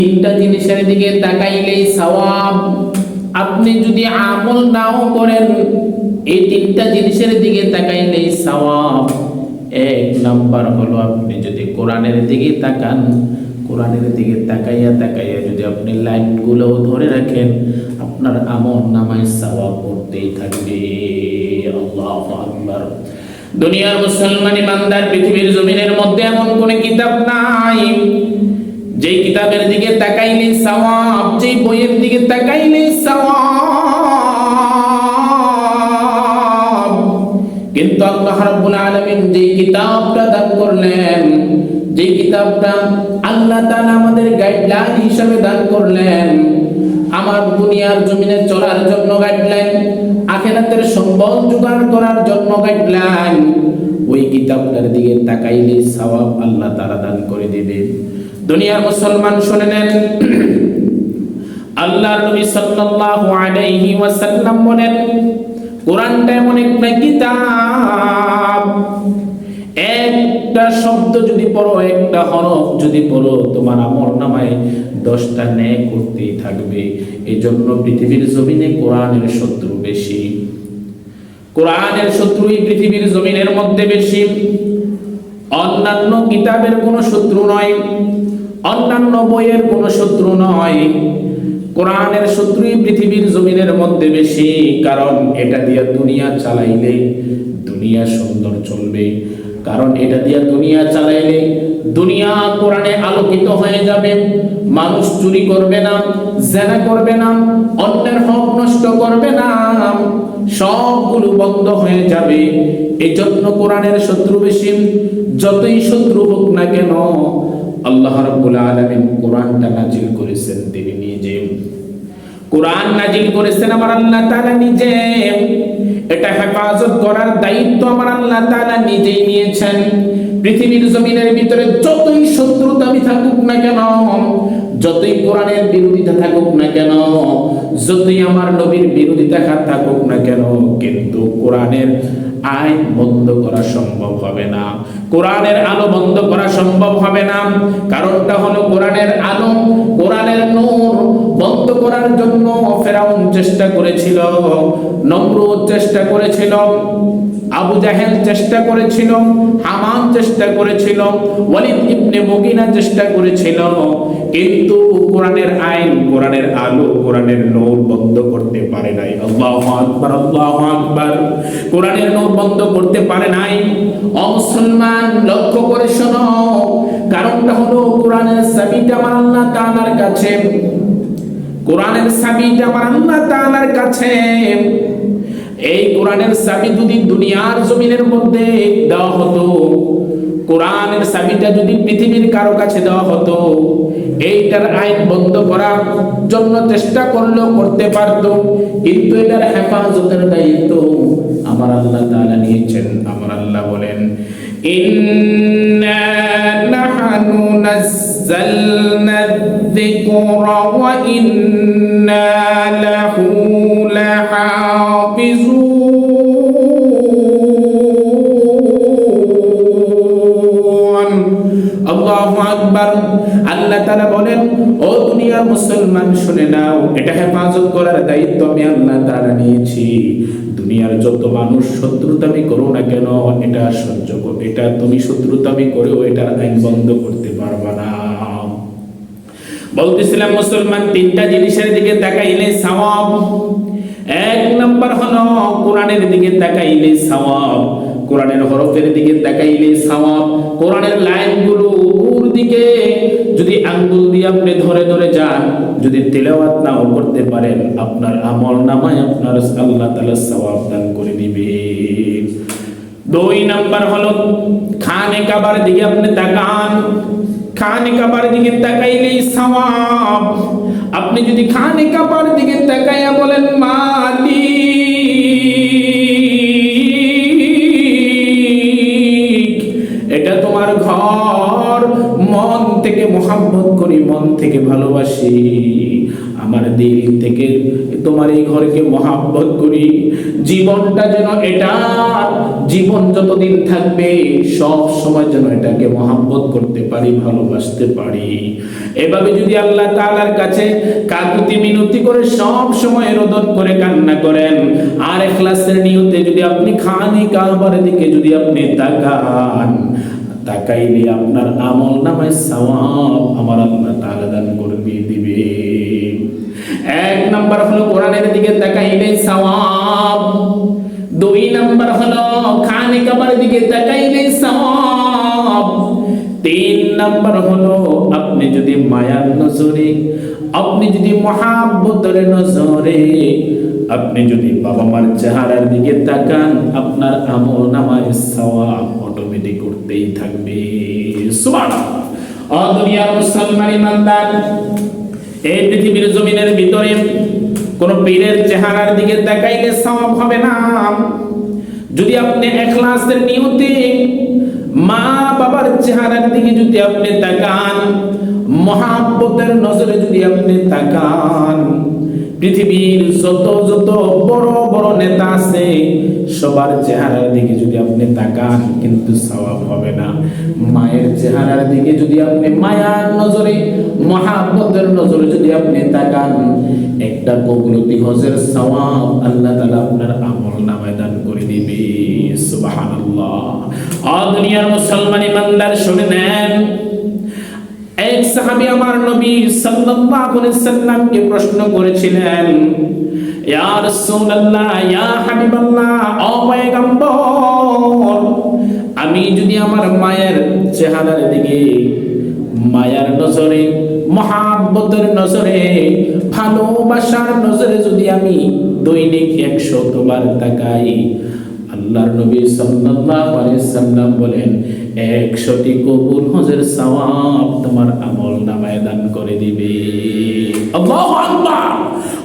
তিনটা জিনিসের দিকে তাকাইলেই সওয়াব। আপনি যদি আমল নাও করেন, এই তিনটা জিনিসের দিকে তাকাইলেই সওয়াব। এক নাম্বার হলো আপনি যদি কোরআনের দিকে তাকান, কোরআনের দিকে তাকাইয়া তাকাইয়া যদি আপনি লাইনগুলো ধরে রাখেন, আপনার আমল নামায় সওয়াব পড়তেই থাকবে। আল্লাহু আকবার। দুনিয়ার মুসলমান ইমানদার, পৃথিবীর জমিনের মধ্যে এমন কোন কিতাব নাই যেই কিতাবের দিকে তাকাইলে সওয়াব, যেই বইয়ের দিকে তাকাইলে সওয়াব। কিন্তু আল্লাহ রাব্বুল আলামিন যেই কিতাবটা দান করলেন, যেই কিতাবটা আল্লাহ তাআলা আমাদের গাইডলাইন হিসেবে দান করলেন, আমার দুনিয়ার জমিনে চলার জন্য গাইডলাইন, আখিরাতের সম্পদ জোগাড় করার জন্য গাইডলাইন, ওই কিতাবটার দিকে তাকাইলে সওয়াব আল্লাহ তাআলা দান করে দিবে। দুনিয়ার মুসলমান শুনে নেন, আল্লাহর নবী সাল্লাল্লাহু আলাইহি ওয়াসাল্লাম বলেন, কোরআনটা এমন একটা কিতাব, একটা শব্দ যদি পড়ো, একটা হরফ যদি পড়ো, তোমার আমলনামায় 10টা নেক করতেই থাকবে। এজন্য পৃথিবীর জমিনে কোরআনের শত্রু বেশি, কোরআনের শত্রুই পৃথিবীর জমিনের মধ্যে বেশি। অন্যান্য কিতাবের কোনো শত্রু নয়, অন্যান্য বইয়ের কোনো শত্রু নয়, কোরআনের শত্রুই পৃথিবীর জমিনের মধ্যে বেশি। কারণ এটা দিয়ে দুনিয়া চালাইলে দুনিয়া সুন্দর চলবে, কারণ এটা দিয়ে দুনিয়া চালাইলে দুনিয়া কোরআনে আলোকিত হয়ে যাবে। মানুষ চুরি করবে না, জেনা করবে না, অন্যের হক নষ্ট করবে না, সবগুলো বন্ধ হয়ে যাবে। এই জন্য কোরআনের শত্রু বেশি। যতই শত্রু হোক না কেন, আল্লাহ রাব্বুল আলামিন কোরআনটা নাজিল করেছেন তিনি নিজে। কোরআন নাজিল করেছেন আমার আল্লাহ তাআলা নিজে। এটা হেফাজত করার দায়িত্ব আমার আল্লাহ তাআলা নিজেই নিয়েছেন। পৃথিবীর জমিনের ভিতরে যতই শত্রুতামি থাকুক না কেন, যতই কোরআনের বিরোধিতা থাকুক না কেন, যতই আমার নবীর বিরোধিতা থাকুক না কেন, কিন্তু কোরআনের আইন বন্ধ করা সম্ভব হবে না, কোরআনের আলো বন্ধ করা সম্ভব হবে না। কারণটা হলো কোরআনের আলো, কোরআনের নূর বন্ধ করার জন্য ফেরাউন চেষ্টা করেছিল, নমরুদ চেষ্টা করেছিল, আবু জাহেল চেষ্টা করেছিল, হামান চেষ্টা করেছিল, ওয়ালিদ ইবনে মুগিনা চেষ্টা করেছিল, কিন্তু কোরআনের আইন, কোরআনের আলো, কোরআনের নূর বন্ধ করতে পারে নাই। আল্লাহু আকবার, আল্লাহু আকবার। কোরআনের নূর বন্ধ করতে পারে নাই। ও মুসলমান, লক্ষ্য করে শোনো, কারণটা হলো কোরআনের চাবিটা আমার আল্লাহ তাআলার কাছে, কোরআনের চাবিটা আমার আল্লাহ তাআলার কাছে। এই কোরআনের চাবি যদি দুনিয়ার জমিনের মধ্যে দেওয়া হতো, কোরআনের চাবিটা যদি পৃথিবীর কারো কাছে দেওয়া হতো, এইটার আইন বন্ধ করার জন্য চেষ্টা করলেও করতে পারত, কিন্তু এটার হেফাজতের দায়িত্ব আমার আল্লাহ তাআলা নিয়েছেন। আমার আল্লাহ বলেন, ইন্না নাহনু নাযালনা যিকরা ওয়া ইন্না লাহু লাহাফিজুন। আল্লাহু আকবার। আল্লাহ তাআলা বলেন, ও দুনিয়ার মুসলমান শুনে নাও, এটা হেফাজত করার দায়িত্ব আমি আল্লাহ তাআলা নিয়েছি। দুনিয়ার যত মানুষ শত্রুতামি করো না কেন, এটা সহ্য করো, এটা তুমি শত্রুতামি করেও এটার আইন বন্ধ করতে পারবা না। বলতেছিলাম মুসলমান, তিনটা জিনিসের দিকে তাকাইলে সওয়াব। এক নাম্বার হলো কোরআনের দিকে তাকাইলে সওয়াব, কোরআনের হরফের দিকে তাকাইলে সওয়াব। কোরআনের লাইনগুলোর দিকে যদি আঙ্গুল দিয়ে আপনি ধরে ধরে যান, যদি তেলাওয়াত নাও করতে পারেন, আপনার আমলনামায় আপনার আল্লাহ তাআলা সওয়াব দান করে দিবেন। দুই নাম্বার হলো খানে কাবার দিকে আপনি তাকান, খানে কাবার দিকে তাকাইলেই সওয়াব। আপনি যদি খানে কাবার দিকে তাকাইয়া বলেন, মালিক, এটা তোমার ঘর, মন থেকে থেকে মহব্বত করি, মন থেকে ভালোবাসি, আমার দিল থেকে তোমার এই ঘরকে মহব্বত করি। জীবনটা যেন এটা, জীবন যতদিন থাকবে সব সময় যেন এটাকে মহব্বত করতে পারি, ভালোবাসতে পারি। এভাবে যদি আল্লাহ তাআলার কাছে কাকুতি মিনতি করে সব সময় রোদন করে কান্না করেন, আর ইখলাসের নিয়তে যদি আপনি খানি কাবার দিকে যদি আপনি তাকান, তাকাইলে আপনার আমল নামায় সওয়াব আমার আল্লাহ তাআলা দান করবে, দিবে। এক নাম্বার হলো কোরআনের দিকে তাকাইলে সওয়াব, দুই নাম্বার হলো খানে কাবার দিকে তাকাইলে সওয়াব, তিন নাম্বার হলো আপনি যদি মায়ার নজরে, আপনি যদি মহাব্বতের নজরে, আপনি যদি বাবা মার চেহারার দিকে তাকান, আপনার আমল নামায় সওয়াব অটোমেটিক করতেই থাকবে। সুবহানাল্লাহ। ও দুনিয়ার মুসলমান ইমানদার, এই পৃথিবীর জমিনের ভিতরে কোন পীরের চেহারার দিকে তাকাইলে সওয়াব হবে না। যদি আপনি ইখলাসের নিয়তে মা বাবার চেহারার দিকে যদি আপনি তাকান, মহাব্বতের নজরে যদি আপনি তাকান, পৃথিবীর যত যত বড় বড় নেতা আছে সবার চেহারার দিকে যদি আপনি তাকান, কিন্তু সওয়াব হবে না। মায়ের চেহারার দিকে যদি আপনি মায়ার নজরে, মহাব্বতের নজরে যদি আপনি তাকান, একটা কবুলতি হজের সওয়াব আল্লাহ তাআলা আপনার আমল নামায় দান করে দিবে। সুবহানাল্লাহ। আর দুনিয়ার মুসলমান ইমানদার শুনে নেন, এক সাহাবী আমার নবী সাল্লাল্লাহু আলাইহি সাল্লামকে প্রশ্ন করেছিলেন, ইয়া রাসূলুল্লাহ, ইয়া হাবিবাল্লাহ, ও পয়গম্বর, আমি যদি আমার মায়ের চেহারার দিকে মায়ার নজরে, মহাব্বতের নজরে, ভালোবাসার নজরে যদি আমি দৈনিক 100 বার তাকাই, আল্লাহর নবী সাল্লাল্লাহু আলাইহি সাল্লাম বলেন 100টি কবুল হজের সওয়াব তোমার আমল নামায় দান করে দিবে। আল্লাহু আকবার।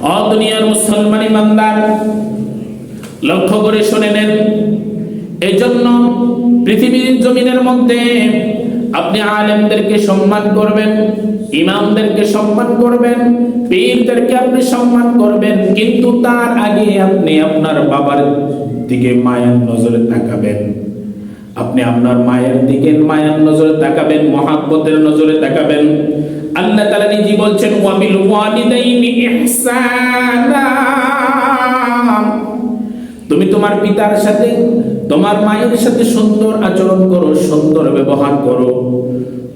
ও দুনিয়ার মুসলমান ইমানদার, লক্ষ্য করে শুনে নেন, এজন্য পৃথিবীর জমিনের মধ্যে আপনি আলেমদেরকে সম্মান করবেন, ইমামদেরকে সম্মান করবেন, পীরদেরকে আপনি সম্মান করবেন, কিন্তু তার আগে আপনি আপনার বাবার দিকে মায়ার নজরে তাকাবেন। আপনি আপনার মায়ের দিকে মায়ার নজরে তাকাবেন, মহাব্বতের নজরে তাকাবেন। আল্লাহ তাআলা নিজে বলছেন, ওয়া বিল ওয়ালিদাইনি ইহসানা, তুমি তোমার পিতার সাথে, তোমার মায়ের সাথে সুন্দর আচরণ করো, সুন্দর ব্যবহার করো।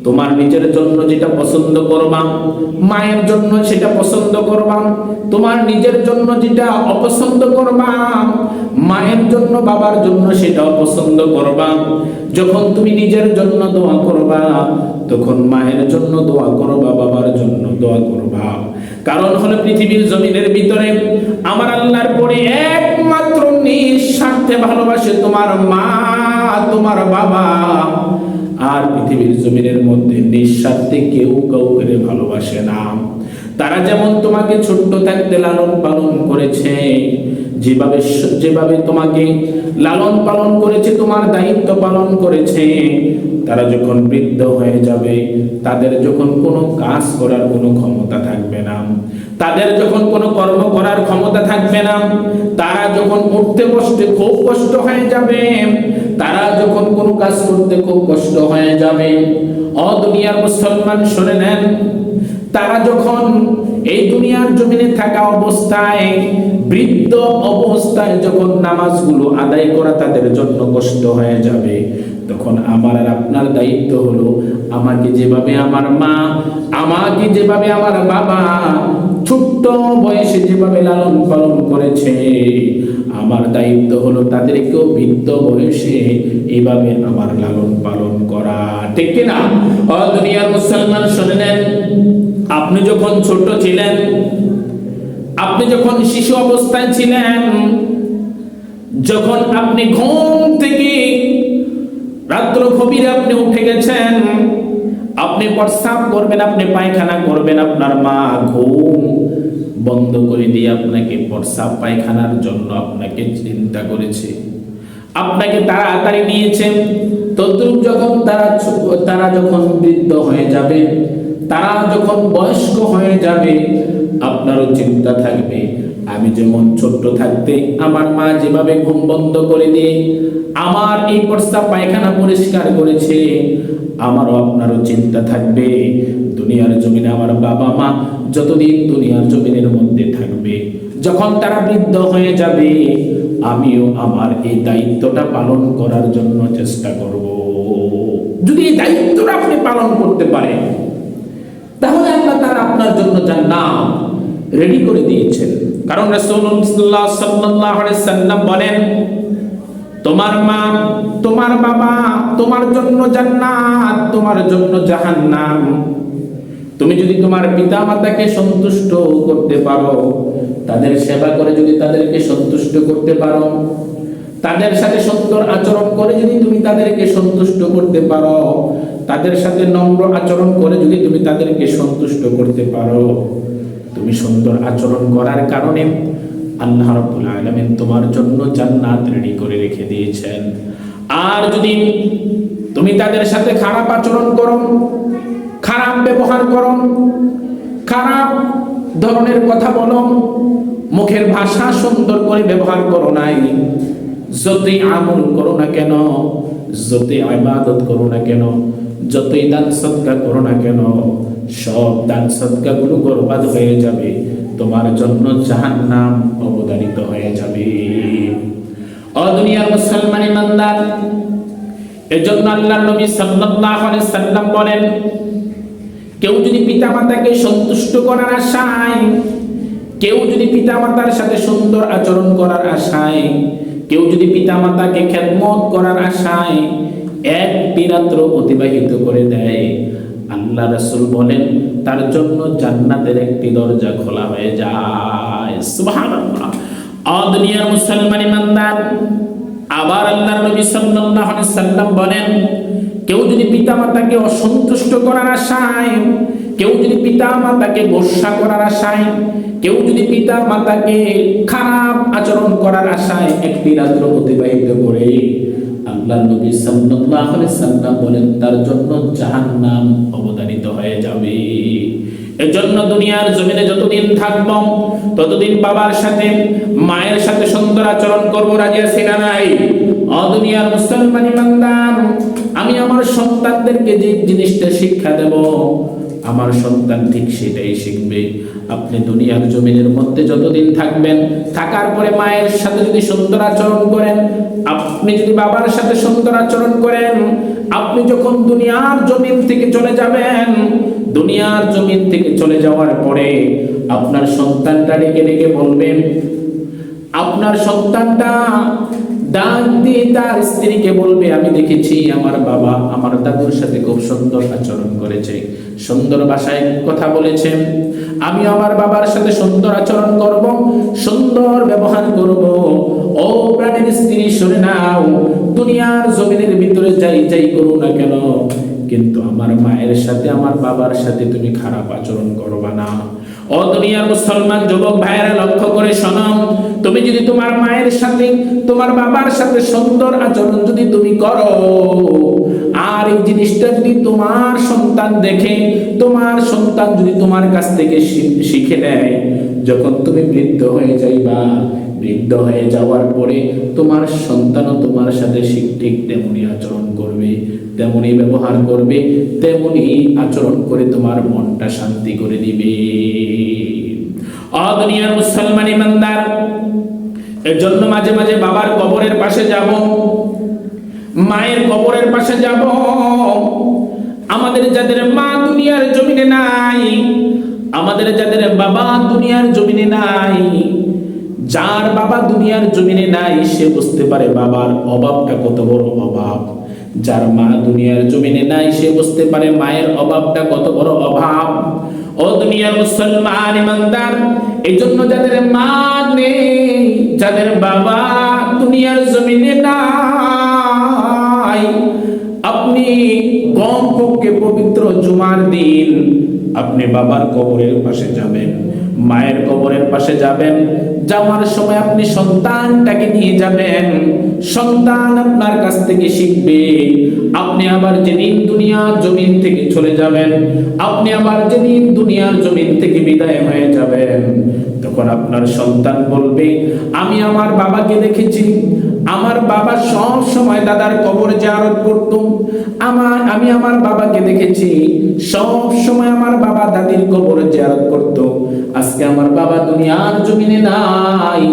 তোমার নিজের জন্য যেটা পছন্দ করবা, মায়ের জন্য সেটা পছন্দ করবা। তোমার নিজের জন্য যেটা অপছন্দ করবা, মায়ের জন্য বাবার জন্য সেটা অপছন্দ করবা। যখন তুমি নিজের জন্য দোয়া করবা, তখন মায়ের জন্য দোয়া করবা, বাবার জন্য দোয়া করবা। কারণ হলো পৃথিবীর জমিনের ভিতরে আমার আল্লাহর পরে একমাত্র নিঃস্বার্থে ভালোবাসে তোমার মা, তোমার বাবা। আর পৃথিবীর জমিনের মধ্যে নিঃস্বার্থে কেউ কাউকে ভালোবাসে না। তারা যেমন তোমাকে ছোট্ট থাকতে লালন পালন করেছে, যেভাবে যেভাবে তোমাকে লালন পালন করেছে, তোমার দায়িত্ব পালন করেছে, তারা যখন বৃদ্ধ হয়ে যাবে, তাদের যখন কোনো কাজ করার কোনো ক্ষমতা থাকবে না, তাদের যখন কোনো কর্ম করার ক্ষমতা থাকবে না, তারা যখন উঠতে বসতে খুব কষ্ট হয়ে যাবে, তারা যখন কোনো কাজ করতে খুব কষ্ট হয়ে যাবে, ও দুনিয়ার মুসলমান শুনে নেন, তারা যখন এই দুনিয়ার জমিনে থাকা অবস্থায়, বৃদ্ধ অবস্থায় যখন নামাজগুলো আদায় করা তাদের জন্য কষ্ট হয়ে যাবে, তখন আমার আর আপনার দায়িত্ব হলো, আমাকে যেভাবে আমার মা, আমাকে যেভাবে আমার বাবা ছোট্ট বয়সে যেভাবে লালন পালন করেছে, আমার দায়িত্ব হলো তাদেরকেও বৃদ্ধ বয়সে এইভাবে আমার লালন পালন করা। ঠিক কিনা? ও দুনিয়ার মুসলমান শুনে নেন, আপনি যখন ছোট ছিলেন, আপনি যখন শিশু অবস্থায় ছিলেন, যখন আপনি ঘুম থেকে রাত্র গভীরে আপনি উঠে গেছেন, আপনি প্রস্রাব করবেন, আপনি পায়খানা করবেন, আপনার মা ঘুম বন্ধ করে দিয়ে আপনাকে প্রস্রাব পায়খানার জন্য আপনাকে চিন্তা করেছে, আপনাকে তাড়াতাড়ি নিয়েছে, তদ্রূপ যখন তারা যখন বৃদ্ধ হয়ে যাবে, তারা যখন বয়স্ক হয়ে যাবে, আপনারও চিন্তা থাকবে আমি যেমন ছোট্ট থাকতে আমার মা যেভাবে ঘুম বন্ধ করে দিয়ে আমার এই প্রস্তাব পায়খানা পরিষ্কার করেছে, আমারও আপনারও চিন্তা থাকবে দুনিয়ার জমিনে আমার বাবা মা যতদিন দুনিয়ার জমিনের মধ্যে থাকবে, যখন তারা বৃদ্ধ হয়ে যাবে আমিও আমার এই দায়িত্বটা পালন করার জন্য চেষ্টা করব। যদি এই দায়িত্বটা আপনি পালন করতে পারেন তাহলে আল্লাহ তাআলা আপনার জন্য জান্নাত রেডি করে দিয়েছেন। কারণ রাসূলুল্লাহ সাল্লাল্লাহু আলাইহি সাল্লাম বলেন, তোমার মা তোমার বাবা তোমার জন্য জান্নাত, তোমার জন্য জাহান্নাম। তুমি যদি তোমার পিতা মাতাকে সন্তুষ্ট করতে পারো, তাদের সেবা করে যদি তাদেরকে সন্তুষ্ট করতে পারো, তাদের সাথে সুন্দর আচরণ করে যদি তুমি তাদেরকে সন্তুষ্ট করতে পারো, তাদের সাথে নম্র আচরণ করে যদি তুমি তাদেরকে সন্তুষ্ট করতে পারো, তুমি সুন্দর আচরণ করার কারণে আল্লাহ রাব্বুল আলামিন তোমার জন্য জান্নাত রেডি করে রেখে দিয়েছেন। আর যদি তুমি তাদের সাথে খারাপ আচরণ করো, খারাপ ব্যবহার করো, খারাপ ধরনের কথা বলো, মুখের ভাষা সুন্দর করে ব্যবহার করো নাই, যতই আমল করো না কেন, যতই ইবাদত করো না কেন, যতই দান সদকা করো না কেন, সব দান সদকা গুলো বরবাদ হয়ে যাবে, তোমার জন্য জাহান্নাম অবধারিত হয়ে যাবে। ও দুনিয়ার মুসলমান ইমানদার, এজন্য আল্লাহর নবী সাল্লাল্লাহু আলাইহি সাল্লাম বলেন, কেউ যদি পিতামাতাকে সন্তুষ্ট করার আশায়, কেউ যদি পিতামাতার সাথে সুন্দর আচরণ করার আশায়, কেউ যদি পিতামাতাকে খেদমত করার আশায় একটি রাত্র অতিবাহিত করে দেয়, আল্লাহ রাসূল বলেন তার জন্য জান্নাতের একটি দরজা খোলা হয়ে যায়। সুবহানাল্লাহ। দুনিয়ার মুসলমান ইমানদার, আবার আল্লাহর নবী সাল্লাল্লাহু আলাইহি সাল্লাম বলেন, কেউ যদি পিতামাতাকে অসন্তুষ্ট করার আশায়, কেউ যদি পিতামাতাকে গোসা করার আশায়, কেউ যদি পিতামাতাকে খারাপ আচরণ করার আশায় একটি রাত্র অতিবাহিত করে, আল্লাহর নবী সাল্লাল্লাহু আলাইহি সাল্লাম বলেন তার জন্য জাহান্নাম অবধারিত হয়ে যাবে। এজন্য দুনিয়ার জমিনে যতদিন থাকব ততদিন বাবার সাথে মায়ের সাথে সুন্দর আচরণ করব, রাজি আছি না নাই? দুনিয়ার মুসলমান ইমানদার, আমি আমার সন্তানদেরকে যে জিনিসটা শিক্ষা দেব আমার সন্তান ঠিক সেটাই শিখবে। আপনি দুনিয়ার জমিনের মধ্যে যতদিন থাকবেন, থাকার পরে মায়ের সাথে যদি সুন্দর আচরণ করেন, আপনি যদি বাবার সাথে সুন্দর আচরণ করেন, আপনি যখন দুনিয়ার জমিন থেকে চলে যাবেন, দুনিয়ার জমিন থেকে চলে যাওয়ার পরে আপনার সন্তানটা ডেকে ডেকে বলবেন, আপনার সন্তানটা ডাক দিয়ে তার স্ত্রীকে বলবে, আমি দেখেছি আমার বাবা আমার দাদুর সাথে খুব সুন্দর আচরণ করেছে, সুন্দর ভাষায় কথা বলেছে, আমি আমার বাবার সাথে সুন্দর আচরণ করব, সুন্দর ব্যবহার করব। ও প্রাণের স্ত্রী শুনে নাও, দুনিয়ার জমিনের ভিতরে যাই যাই করো না কেন, কিন্তু আমার মায়ের সাথে আমার বাবার সাথে তুমি খারাপ আচরণ করবা না। ও দুনিয়ার মুসলমান যুবক ভাইয়েরা লক্ষ্য করে শোনো, তুমি যদি তোমার মায়ের সাথে তোমার বাবার সাথে সুন্দর আচরণ যদি তুমি করো, আর এই জিনিসটা যদি তোমার সন্তান দেখে, তোমার সন্তান যদি তোমার কাছ থেকে শিখে নেয়, যখন তুমি বৃদ্ধ হয়ে যাইবা, বৃদ্ধ হয়ে যাওয়ার পরে তোমার সন্তানও তোমার সাথে ঠিক তেমনি আচরণ করবে, তেমনি ব্যবহার করবে, তেমনি আচরণ করে তোমার মনটা শান্তি করে দিবে। দুনিয়ার মুসলমান ইমানদার, এর জন্য মাঝে মাঝে বাবার কবরের পাশে যাব, মায়ের কবরের পাশে যাব। আমাদের যাদের মা দুনিয়ার জমিনে নাই, আমাদের যাদের বাবা দুনিয়ার জমিনে নাই, যার বাবা দুনিয়ার জমিনে নাই সে বুঝতে পারে বাবার অভাবটা কত বড় অভাব। যার মা দুনিয়ার জমিনে নাই সে বুঝতে পারে মায়ের অভাবটা কত বড় অভাব। ও দুনিয়ার মুসলমান ইমানদার, এই জন্য যাদের মা নেই, যাদের বাবা দুনিয়ার জমিনে নাই, আপনি কমপক্ষে পবিত্র জুমার দিন আপনি বাবার কবরের পাশে যাবেন, মায়ের কবরের পাশে যাবেন, যাওয়ার সময় আপনি সন্তানটাকে নিয়ে যাবেন। সন্তান আপনার কাছ থেকে শিখবে। আপনি আবার যেদিন দুনিয়ার জমিন থেকে চলে যাবেন, আপনি আবার যেদিন দুনিয়ার জমিন থেকে বিদায় হয়ে যাবেন, তখন আপনার সন্তান বলবে, আমি আমার বাবাকে দেখেছি, আমার বাবা সব সময় দাদার কবর জিয়ারত করত। আমি আমার বাবাকে দেখেছি, সব সময় আমার বাবা দাদির কবর জিয়ারত করত। আজকে আমার বাবা দুনিয়ার জমিনে নাই,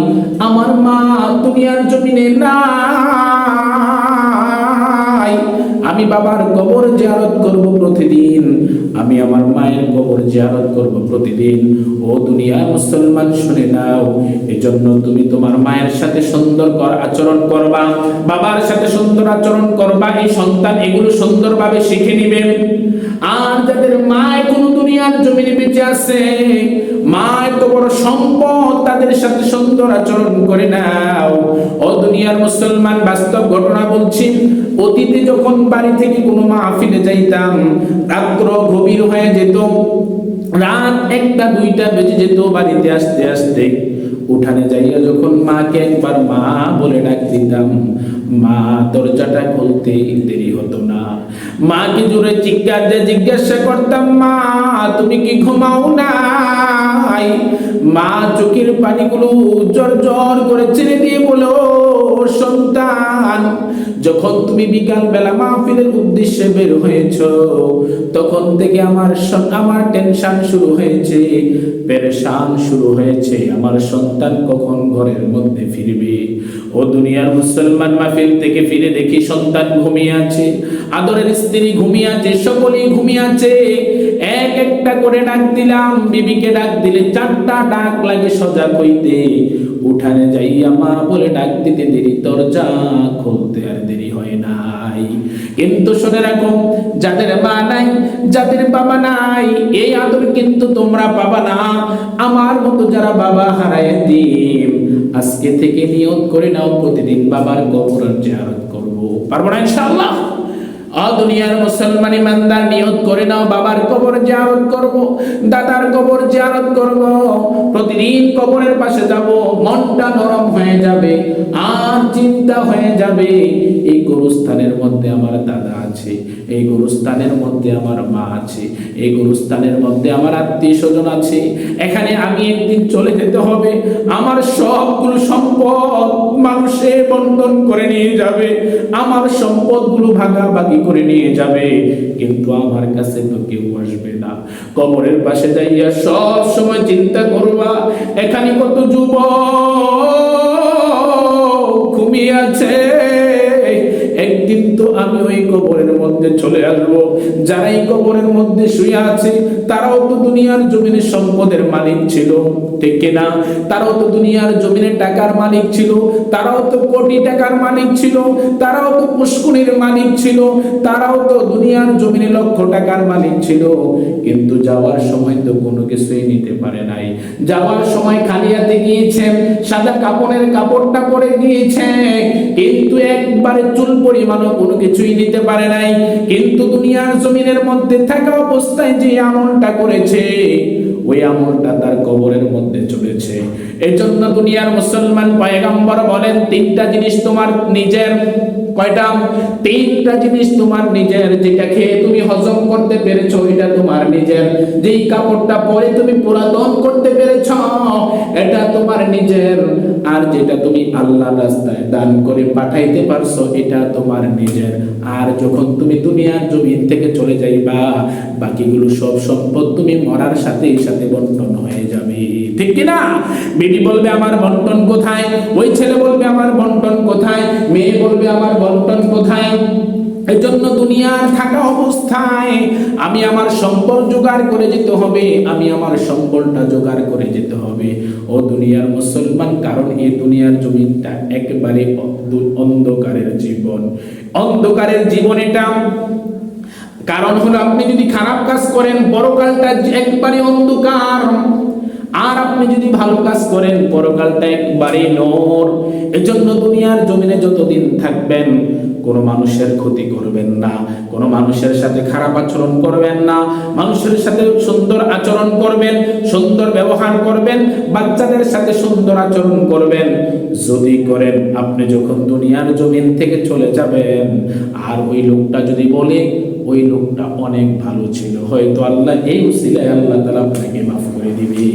আমার মা দুনিয়ার জমিনে নাই। আমি বাবার কবর জিয়ারত করব প্রতিদিন, আমি আমার মায়ের কবর জিয়ারত করব প্রতিদিন। ও দুনিয়ার মুসলমান শুনে নাও, এজন্য তুমি তোমার মায়ের সাথে সুন্দর আচরণ করবা, বাবার সাথে সুন্দর আচরণ করবা। এই সন্তান এগুলো সুন্দরভাবে শিখে নেবে। আর যাদের মা এখনো দুনিয়ার জমিনে বেঁচে আছে, মা এত বড় সম্পদ, তাদের সাথে সুন্দর আচরণ করে নাও। ও দুনিয়ার মুসলমান, বাস্তব ঘটনা বলছি। অতীতে যখন বাড়ি থেকে কোনো মাহফিলে যাইতাম, রাত্র গভীর হয়ে যেত, রাত 1টা 2টা বেজে যেত বাড়িতে আসতে আসতে। উঠানে যাইয়া যখন মাকে একবার মা বলে ডাক দিতাম, মা দরজাটা খুলতে দেরি হতো না। মাকে জোরে চিৎকার দিয়ে জিজ্ঞাসা করতাম, মা তুমি কি ঘুমাও নাই? মা চোখের পানিগুলো জর জর করে ছেড়ে দিয়ে বলো, সন্তান, যখন তুমি বিকাল বেলা মাহফিলের উদ্দেশ্যে বের হয়েছো, তখন থেকে আমার টেনশন শুরু হয়েছে, পেরেশান শুরু হয়েছে। আমার সন্তান কখন ঘরের মধ্যে ফিরবে? ও দুনিয়ার মুসলমান, মাহফিল থেকে ফিরে দেখি সন্তান ঘুমিয়ে আছে, আদরের স্ত্রী ঘুমিয়ে আছে, সকলেই ঘুমিয়ে আছে। এক একটা করে ডাক দিলাম, বিবিকে ডাক দিলে 4টা ডাক লাগে সজাগ হইতে। উঠানে যাইয়া মা বলে ডাক দিতে দেরি, দরজা খুলতে আর দেরি হয় নাই। কিন্তু শুনে রাখো, যাদের মা নাই, যাদের বাবা নাই, এই আদর কিন্তু তোমরা পাবা না। আমার মতো যারা বাবা হারায় দিন, আজকে থেকে নিয়ত করে নাও প্রতিদিন বাবার কবর জিয়ারত করব। পারবো না ইনশাআল্লাহ? দুনিয়ার মুসলমান ইমানদার, নিয়ত করে নাও বাবার কবর জিয়ারত করব, দাদার কবর জিয়ারত করব, প্রতিদিন কবরের পাশে যাব। মনটা নরম হয়ে যাবে, আর চিন্তা হয়ে যাবে, এই গোরস্থানের মধ্যে আমার দাদা আছে, এই গোরস্থানের মধ্যে আমার মা আছে, এই গোরস্থানের মধ্যে আমার আত্মীয় স্বজন আছে। এখানে আমি একদিন চলে যেতে হবে। আমার সবগুলো সম্পদ মানুষে বন্টন করে নিয়ে যাবে, আমার সম্পদগুলো ভাগাভাগি করে নিয়ে যাবে, কিন্তু আমার কাছে তো কেউ আসবে না। কবরের পাশে যাইয়া সব সময় চিন্তা করবা, এখানে কত যুবক ঘুমিয়ে আছে, একদিন তো আমি ওই কবরের মধ্যে চলে আসবো। যারা এই কবরের মধ্যে শুয়ে আছে, তারাও তো দুনিয়ার জমিনে সম্পদের মালিক ছিল, ঠিক কিনা? তারাও তো দুনিয়ার জমিনে টাকার মালিক ছিল, তারাও তো কোটি টাকার মালিক ছিল, তারাও তো পুষ্কুনির মালিক ছিল, তারাও তো দুনিয়ার জমিনে লক্ষ টাকার মালিক ছিল। কিন্তু যাওয়ার সময় তো কোনো কিছুই নিতে পারে নাই। যাওয়ার সময় খালি হাতে গিয়েছে, সাদা কাপড়ের কাপড়টা পরে গিয়েছে, কিন্তু একবারে চুল পরিমাণও কোনো কিছুই নিতে পারে নাই। কিন্তু দুনিয়ার জমিনের মধ্যে থাকা অবস্থায় যে আমলটা করেছে, ওই আমলটা তার কবরের মধ্যে চলেছে। এই জন্য দুনিয়ার মুসলমান, পয়গম্বর বলেন 3টা জিনিস তোমার নিজের। কয়টা? 3টা জিনিস তোমার নিজের। যেটা খেয়ে তুমি হজম করতে পেরেছো, এটা তোমার নিজের। যেই কাপড়টা পরে তুমি পুরাতন করতে পেরেছো, এটা তোমার নিজের। আর যেটা তুমি আল্লাহর রাস্তায় দান করে পাঠাইতে পারছো, এটা তোমার নিজের। আর যখন তুমি দুনিয়ার জমিন থেকে চলে যাইবা, বাকিগুলো সব সম্পদ তুমি মরার সাথে সাথে বন্টন হয়ে যাবে, ঠিক কিনা? বেটি বলবে আমার বন্টন কোথায়, ওই ছেলে বলবে আমার বন্টন কোথায়, মেয়ে বলবে আমার বন্টন কোথায়। এই জন্য দুনিয়ার থাকা অবস্থায় আমি আমার সম্পদ জোগাড় করে যেতে হবে, আমি আমার সম্পদটা জোগাড় করে যেতে হবে। ও দুনিয়ার মুসলমান, কারণ এই দুনিয়ার জমিনটা একেবারে অন্ধকারের জীবন, অন্ধকারের জীবন এটা। কারণ হলো, আপনি যদি খারাপ কাজ করেন, পরকালটা একবারে অন্ধকার। আর আপনি যদি ভালো কাজ করেন পরকালটা একবারে নূর। এজন্য দুনিয়ার জমিনে যতদিন থাকবেন কোনো মানুষের ক্ষতি করবেন না, কোনো মানুষের সাথে খারাপ আচরণ করবেন না, মানুষের সাথে সুন্দর আচরণ করবেন, সুন্দর ব্যবহার করবেন, বাচ্চাদের সাথে সুন্দর আচরণ করবেন। যদি করেন আপনি যখন দুনিয়ার জমিন থেকে চলে যাবেন আর ওই লোকটা যদি বলে ওই লোকটা অনেক ভালো ছিল, হয়তো আল্লাহ এই উসিলায় আল্লাহ তাআলা আপনাকে মাফ করে দিবে।